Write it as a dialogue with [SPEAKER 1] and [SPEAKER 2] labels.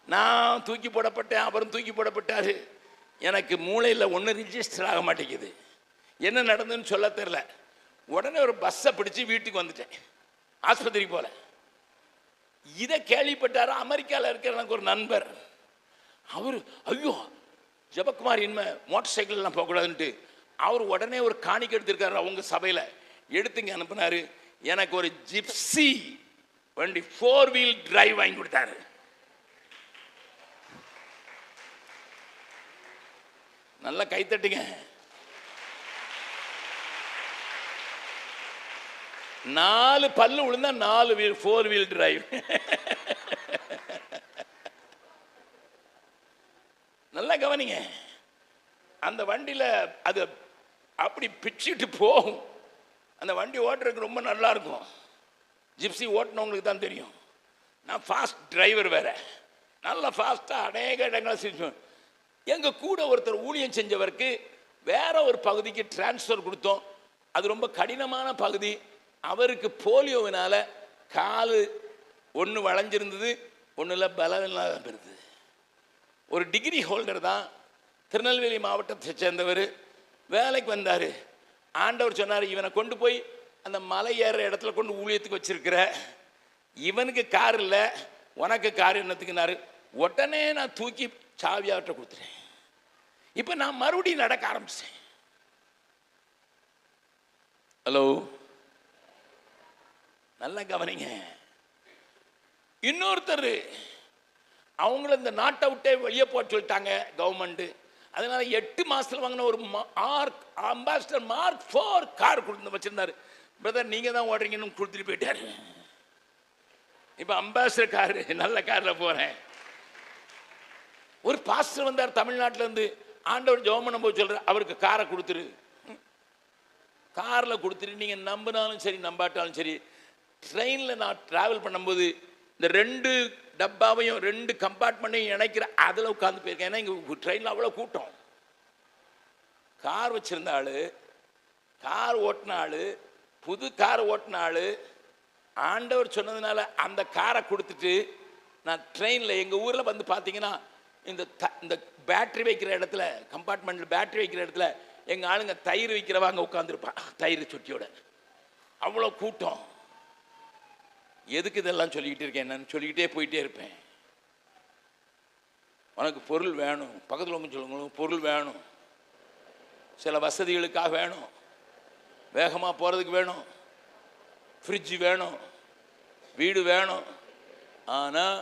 [SPEAKER 1] நான் தூக்கி போடப்பட்டேன், அப்புறம் தூக்கி போடப்பட்டார். எனக்கு மூளையில் ஒன்றும் ரிஜிஸ்டர் ஆக மாட்டேங்குது, என்ன நடந்துன்னு சொல்ல தெரில. உடனே ஒரு பஸ்ஸை பிடிச்சி வீட்டுக்கு வந்துட்டேன், ஆஸ்பத்திரிக்கு போல. இதை கேள்விப்பட்டார் அமெரிக்காவில் இருக்கிற எனக்கு ஒரு நண்பர். அவர் ஐயோ ஜெபக்குமார் இனிமே மோட்டர் சைக்கிள்லாம் போகக்கூடாதுன்ட்டு அவர் உடனே ஒரு காணிக்கை எடுத்திருக்காரு. அவங்க சபையில் எடுத்துங்க அனுப்புனாரு. எனக்கு ஒரு ஜிப்சி வண்டி 4 வீல் டிரைவ் வாங்கி கொடுத்தாரு. நல்லா கைத்தட்டுங்க. 4 பல்லு விழுந்தா 4 வீல் 4 வீல் டிரைவ். நல்லா கவனிங்க. அந்த வண்டியில் அது அப்படி பிச்சுட்டு போகும். அந்த வண்டி ஓட்டுறதுக்கு ரொம்ப நல்லா இருக்கும். ஜிப்சி ஓட்டினவங்களுக்கு தான் தெரியும். நான் ஃபாஸ்ட் டிரைவர் வேற, நல்லா ஃபாஸ்ட்டாக அநேக இடங்களை செஞ்சோம். எங்கள் கூட ஒருத்தர் ஊழியம் செஞ்சவருக்கு வேற ஒரு பகுதிக்கு டிரான்ஸ்ஃபர் கொடுத்தோம். அது ரொம்ப கடினமான பகுதி. அவருக்கு போலியோவினால காலு ஒன்று வளைஞ்சிருந்தது, ஒன்றில் பலம் இல்லாத இருந்தது. ஒரு டிகிரி ஹோல்டர் தான், திருநெல்வேலி மாவட்டத்தை சேர்ந்தவர். வேலைக்கு வந்தார். ஆண்டவர் சொன்னார், இவனை கொண்டு போய் அந்த மலை ஏற இடத்துல கொண்டு ஊழியத்துக்கு வச்சிருக்கிற, இவனுக்கு கார் இல்லை, உனக்கு கார் என்னத்துக்குனாரு. உடனே நான் தூக்கி சாவியாட்ட கொடுத்துட்டேன். இப்போ நான் மறுபடியும் நடக்க ஆரம்பிச்சேன். ஹலோ, நல்லா கவனிங்க. இன்னொருத்தர் அவங்கள இந்த நாட்டை விட்டே வெளியே போக சொல்லிட்டாங்க கவர்மெண்ட். அதனால 8 மாசத்துல வாங்கின ஒரு அம்பாசிடர் மார்க் 4 கார் கொடுத்து வச்சிருந்தாரு. பிரதர் நீங்க தான் ஓடுறீங்கன்னு கொடுத்துட்டு போயிட்டாரு. இப்போ அம்பாசிடர் கார், நல்ல காரில் போறேன். ஒரு பாஸ்டர் வந்தார் தமிழ்நாட்டில் இருந்து. ஆண்டவர் ஜெபம் போய் சொல்ற, அவருக்கு காரை கொடுத்துரு, காரில் கொடுத்துரு. நீங்கள் நம்பினாலும் சரி நம்பாட்டாலும் சரி, ட்ரெயினில் நான் ட்ராவல் பண்ணும்போது இந்த 2 டப்பாவையும் 2 கம்பார்ட்மெண்ட்டையும் இணைக்கிற அதில் உட்காந்து போயிருக்கேன். ஏன்னா இங்கே ட்ரெயினில் அவ்வளோ கூட்டம். கார் வச்சிருந்த ஆள், கார் ஓட்டின ஆள், புது கார் ஓட்டின ஆள், ஆண்டவர் சொன்னதுனால அந்த காரை கொடுத்துட்டு நான் ட்ரெயினில் எங்கள் ஊரில் வந்து பார்த்தீங்கன்னா இந்த பேட்டரி வைக்கிற இடத்துல, கம்பார்ட்மெண்ட்டில் பேட்டரி வைக்கிற இடத்துல எங்கள் ஆளுங்க தயிர் வைக்கிறவாங்க உட்காந்துருப்பான், தயிர் சுட்டியோட. அவ்வளோ கூட்டம். எதுக்கு இதெல்லாம் சொல்லிக்கிட்டு இருக்கேன்? நான் சொல்லிக்கிட்டே போயிட்டே இருப்பேன். உனக்கு பொருள் வேணும், பக்கத்தில் உங்க சொல்லுங்க, பொருள் வேணும், சில வசதிகளுக்காக வேணும், வேகமாக போகிறதுக்கு வேணும், ஃப்ரிட்ஜு வேணும், வீடு வேணும். ஆனால்